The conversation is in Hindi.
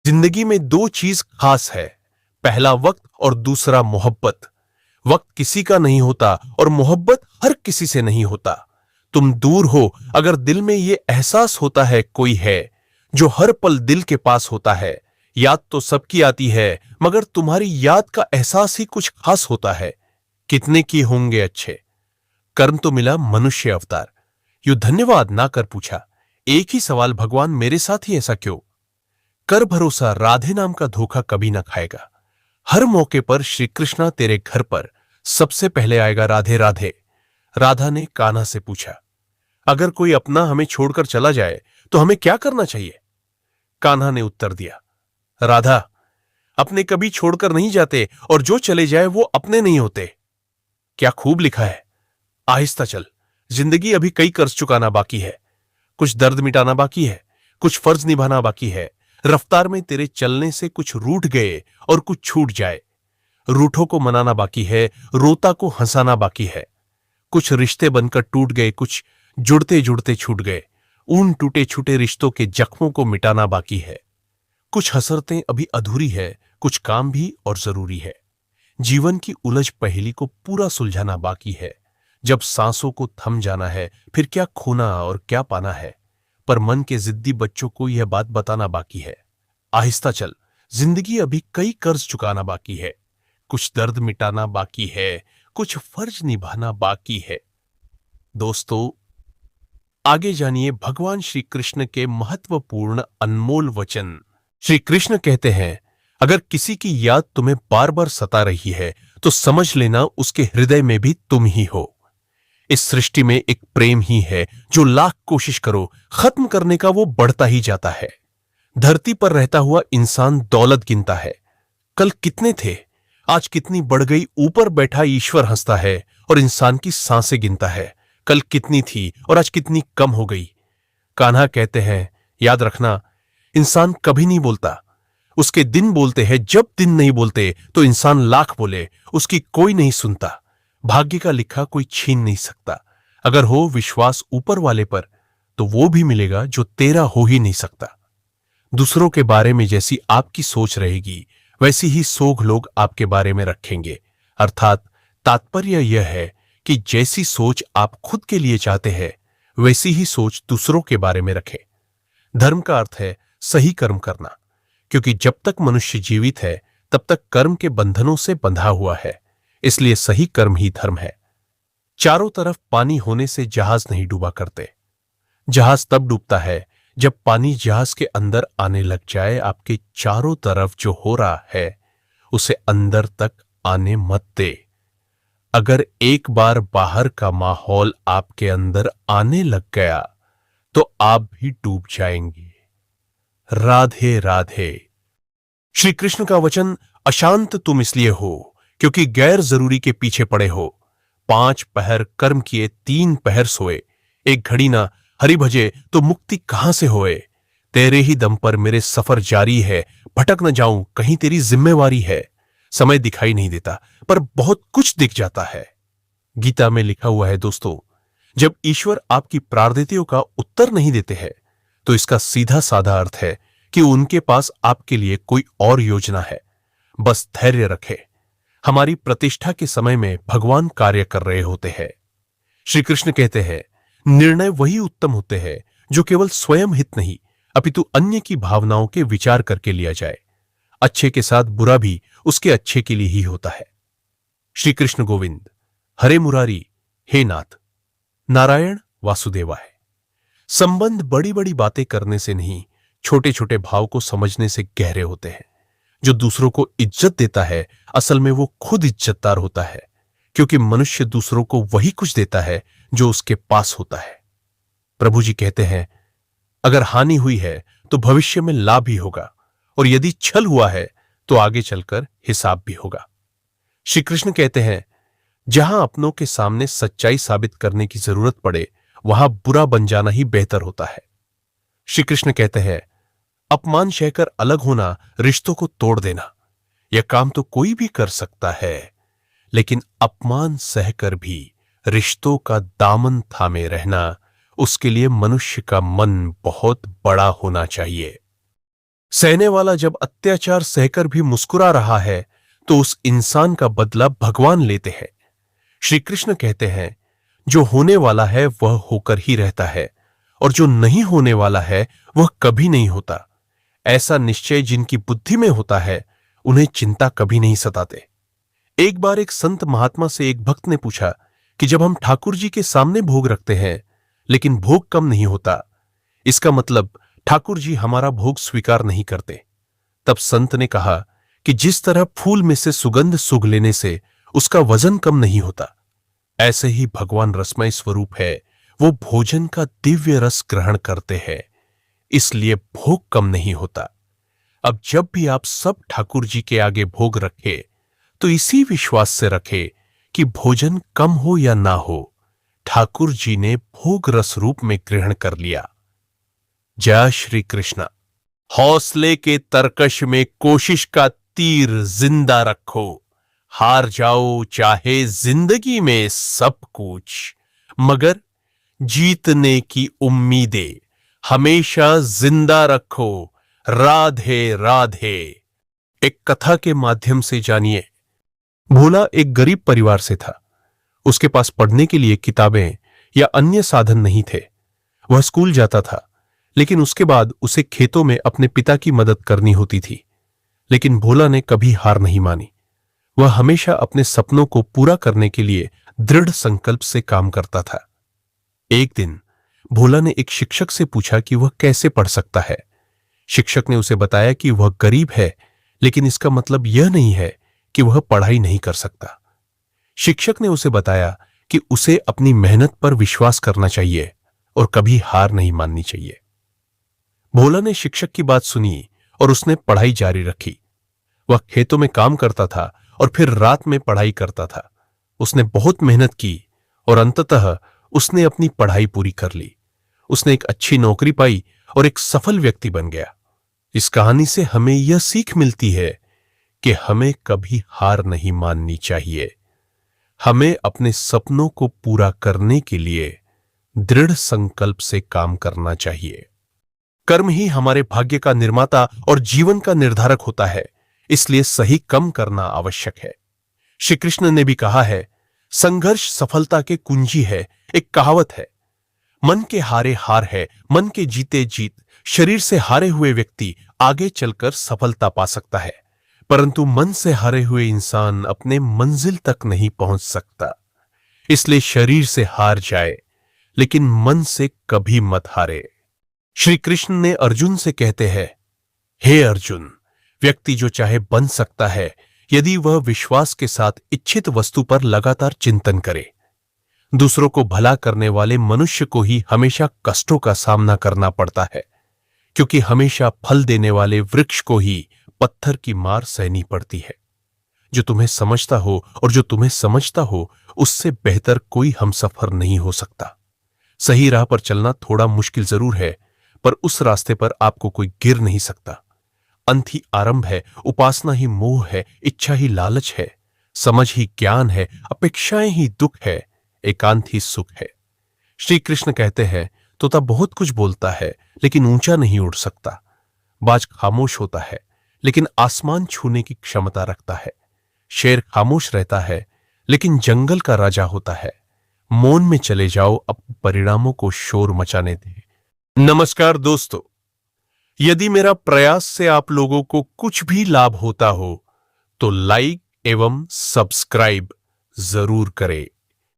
जिंदगी में दो चीज खास है, पहला वक्त और दूसरा मोहब्बत। वक्त किसी का नहीं होता और मोहब्बत हर किसी से नहीं होता। तुम दूर हो, अगर दिल में ये एहसास होता है कोई है जो हर पल दिल के पास होता है। याद तो सबकी आती है, मगर तुम्हारी याद का एहसास ही कुछ खास होता है। कितने की होंगे अच्छे, कर्म तो मिला मनुष्य अवतार। यूं धन्यवाद ना कर पूछा, एक ही सवाल भगवान मेरे साथ ही ऐसा क्यों। कर भरोसा, राधे नाम का धोखा कभी ना खाएगा। हर मौके पर श्री कृष्णा तेरे घर पर सबसे पहले आएगा। राधे राधे। राधा ने कान्हा से पूछा, अगर कोई अपना हमें छोड़कर चला जाए तो हमें क्या करना चाहिए। कान्हा ने उत्तर दिया, राधा, अपने कभी छोड़कर नहीं जाते और जो चले जाए वो अपने नहीं होते। क्या खूब लिखा है। आहिस्ता चल, जिंदगी अभी कई कर्ज चुकाना बाकी है, कुछ दर्द मिटाना बाकी है, कुछ फर्ज निभाना बाकी है। रफ्तार में तेरे चलने से कुछ रूठ गए और कुछ छूट जाए। रूठों को मनाना बाकी है, रोता को हंसाना बाकी है। कुछ रिश्ते बनकर टूट गए, कुछ जुड़ते जुड़ते छूट गए। उन टूटे छूटे रिश्तों के जख्मों को मिटाना बाकी है। कुछ हसरतें अभी अधूरी है, कुछ काम भी और जरूरी है। जीवन की उलझ पहेली को पूरा सुलझाना बाकी है। जब सांसों को थम जाना है, फिर क्या खोना और क्या पाना है। पर मन के जिद्दी बच्चों को यह बात बताना बाकी है। आहिस्ता चल, जिंदगी अभी कई कर्ज चुकाना बाकी है, कुछ दर्द मिटाना बाकी है, कुछ फर्ज निभाना बाकी है। दोस्तों, आगे जानिए भगवान श्री कृष्ण के महत्वपूर्ण अनमोल वचन। श्री कृष्ण कहते हैं, अगर किसी की याद तुम्हें बार बार सता रही है तो समझ लेना उसके हृदय में भी तुम ही हो। इस सृष्टि में एक प्रेम ही है जो लाख कोशिश करो खत्म करने का वो बढ़ता ही जाता है। धरती पर रहता हुआ इंसान दौलत गिनता है, कल कितने थे, आज कितनी बढ़ गई। ऊपर बैठा ईश्वर हंसता है और इंसान की सांसें गिनता है, कल कितनी थी और आज कितनी कम हो गई। कान्हा कहते हैं, याद रखना, इंसान कभी नहीं बोलता, उसके दिन बोलते हैं। जब दिन नहीं बोलते तो इंसान लाख बोले, उसकी कोई नहीं सुनता। भाग्य का लिखा कोई छीन नहीं सकता। अगर हो विश्वास ऊपर वाले पर तो वो भी मिलेगा जो तेरा हो ही नहीं सकता। दूसरों के बारे में जैसी आपकी सोच रहेगी वैसी ही सोच लोग आपके बारे में रखेंगे। अर्थात तात्पर्य यह है कि जैसी सोच आप खुद के लिए चाहते हैं वैसी ही सोच दूसरों के बारे में रखें। धर्म का अर्थ है सही कर्म करना, क्योंकि जब तक मनुष्य जीवित है तब तक कर्म के बंधनों से बंधा हुआ है, इसलिए सही कर्म ही धर्म है। चारों तरफ पानी होने से जहाज नहीं डूबा करते। जहाज तब डूबता है जब पानी जहाज के अंदर आने लग जाए। आपके चारों तरफ जो हो रहा है उसे अंदर तक आने मत दे। अगर एक बार बाहर का माहौल आपके अंदर आने लग गया तो आप भी डूब जाएंगे। राधे राधे। श्री कृष्ण का वचन, अशांत तुम इसलिए हो क्योंकि गैर जरूरी के पीछे पड़े हो। 5 पहर कर्म किए, 3 पहर सोए। एक घड़ी ना हरि भजे तो मुक्ति कहां से होए। तेरे ही दम पर मेरे सफर जारी है, भटक न जाऊं कहीं तेरी जिम्मेवारी है। समय दिखाई नहीं देता पर बहुत कुछ दिख जाता है। गीता में लिखा हुआ है दोस्तों, जब ईश्वर आपकी प्रार्थनाओं का उत्तर नहीं देते हैं तो इसका सीधा साधा अर्थ है कि उनके पास आपके लिए कोई और योजना है। बस धैर्य रखें। हमारी प्रतिष्ठा के समय में भगवान कार्य कर रहे होते हैं। श्री कृष्ण कहते हैं, निर्णय वही उत्तम होते हैं जो केवल स्वयं हित नहीं अपितु अन्य की भावनाओं के विचार करके लिया जाए। अच्छे के साथ बुरा भी उसके अच्छे के लिए ही होता है। श्री कृष्ण गोविंद, हरे मुरारी, हे नाथ, नारायण वासुदेवाय। संबंध बड़ी बड़ी बातें करने से नहीं, छोटे छोटे भाव को समझने से गहरे होते हैं। जो दूसरों को इज्जत देता है असल में वो खुद इज्जतदार होता है, क्योंकि मनुष्य दूसरों को वही कुछ देता है जो उसके पास होता है। प्रभु जी कहते हैं, अगर हानि हुई है तो भविष्य में लाभ ही होगा, और यदि छल हुआ है तो आगे चलकर हिसाब भी होगा। श्री कृष्ण कहते हैं, जहां अपनों के सामने सच्चाई साबित करने की जरूरत पड़े वहां बुरा बन जाना ही बेहतर होता है। श्री कृष्ण कहते हैं, अपमान सहकर अलग होना रिश्तों को तोड़ देना, यह काम तो कोई भी कर सकता है, लेकिन अपमान सहकर भी रिश्तों का दामन थामे रहना, उसके लिए मनुष्य का मन बहुत बड़ा होना चाहिए। सहने वाला जब अत्याचार सहकर भी मुस्कुरा रहा है तो उस इंसान का बदला भगवान लेते हैं। श्री कृष्ण कहते हैं, जो होने वाला है वह होकर ही रहता है और जो नहीं होने वाला है वह कभी नहीं होता। ऐसा निश्चय जिनकी बुद्धि में होता है उन्हें चिंता कभी नहीं सताते। एक बार एक संत महात्मा से एक भक्त ने पूछा कि जब हम ठाकुर जी के सामने भोग रखते हैं लेकिन भोग कम नहीं होता, इसका मतलब ठाकुर जी हमारा भोग स्वीकार नहीं करते। तब संत ने कहा कि जिस तरह फूल में से सुगंध सूंघ लेने से उसका वजन कम नहीं होता, ऐसे ही भगवान रसमय स्वरूप है, वो भोजन का दिव्य रस ग्रहण करते हैं, इसलिए भोग कम नहीं होता। अब जब भी आप सब ठाकुर जी के आगे भोग रखे तो इसी विश्वास से रखे कि भोजन कम हो या ना हो, ठाकुर जी ने भोग रस रूप में ग्रहण कर लिया। जय श्री कृष्ण। हौसले के तरकश में कोशिश का तीर जिंदा रखो, हार जाओ चाहे जिंदगी में सब कुछ, मगर जीतने की उम्मीदें हमेशा जिंदा रखो। राधे राधे। एक कथा के माध्यम से जानिए। भोला एक गरीब परिवार से था। उसके पास पढ़ने के लिए किताबें या अन्य साधन नहीं थे। वह स्कूल जाता था, लेकिन उसके बाद उसे खेतों में अपने पिता की मदद करनी होती थी। लेकिन भोला ने कभी हार नहीं मानी। वह हमेशा अपने सपनों को पूरा करने के लिए दृढ़ संकल्प से काम करता था। एक दिन भोला ने एक शिक्षक से पूछा कि वह कैसे पढ़ सकता है। शिक्षक ने उसे बताया कि वह गरीब है, लेकिन इसका मतलब यह नहीं है कि वह पढ़ाई नहीं कर सकता। शिक्षक ने उसे बताया कि उसे अपनी मेहनत पर विश्वास करना चाहिए और कभी हार नहीं माननी चाहिए। भोला ने शिक्षक की बात सुनी और उसने पढ़ाई जारी रखी। वह खेतों में काम करता था और फिर रात में पढ़ाई करता था। उसने बहुत मेहनत की और अंततः उसने अपनी पढ़ाई पूरी कर ली। उसने एक अच्छी नौकरी पाई और एक सफल व्यक्ति बन गया। इस कहानी से हमें यह सीख मिलती है कि हमें कभी हार नहीं माननी चाहिए। हमें अपने सपनों को पूरा करने के लिए दृढ़ संकल्प से काम करना चाहिए। कर्म ही हमारे भाग्य का निर्माता और जीवन का निर्धारक होता है, इसलिए सही कर्म करना आवश्यक है। श्री कृष्ण ने भी कहा है, संघर्ष सफलता के कुंजी है। एक कहावत है, मन के हारे हार है, मन के जीते जीत। शरीर से हारे हुए व्यक्ति आगे चलकर सफलता पा सकता है, परंतु मन से हारे हुए इंसान अपने मंजिल तक नहीं पहुंच सकता। इसलिए शरीर से हार जाए, लेकिन मन से कभी मत हारे। श्री कृष्ण ने अर्जुन से कहते हैं, हे अर्जुन, व्यक्ति जो चाहे बन सकता है यदि वह विश्वास के साथ इच्छित वस्तु पर लगातार चिंतन करे। दूसरों को भला करने वाले मनुष्य को ही हमेशा कष्टों का सामना करना पड़ता है, क्योंकि हमेशा फल देने वाले वृक्ष को ही पत्थर की मार सहनी पड़ती है। जो तुम्हें समझता हो और जो तुम्हें समझता हो, उससे बेहतर कोई हमसफर नहीं हो सकता। सही राह पर चलना थोड़ा मुश्किल जरूर है, पर उस रास्ते पर आपको कोई गिर नहीं सकता। अंत ही आरंभ है, उपासना ही मोह है, इच्छा ही लालच है, समझ ही ज्ञान है, अपेक्षाएं ही दुख है, एकांत ही सुख है। श्री कृष्ण कहते हैं, तोता बहुत कुछ बोलता है लेकिन ऊंचा नहीं उड़ सकता। बाज खामोश होता है लेकिन आसमान छूने की क्षमता रखता है। शेर खामोश रहता है लेकिन जंगल का राजा होता है। मौन में चले जाओ, अब परिणामों को शोर मचाने दें। नमस्कार दोस्तों, यदि मेरा प्रयास से आप लोगों को कुछ भी लाभ होता हो तो लाइक एवं सब्सक्राइब जरूर करें।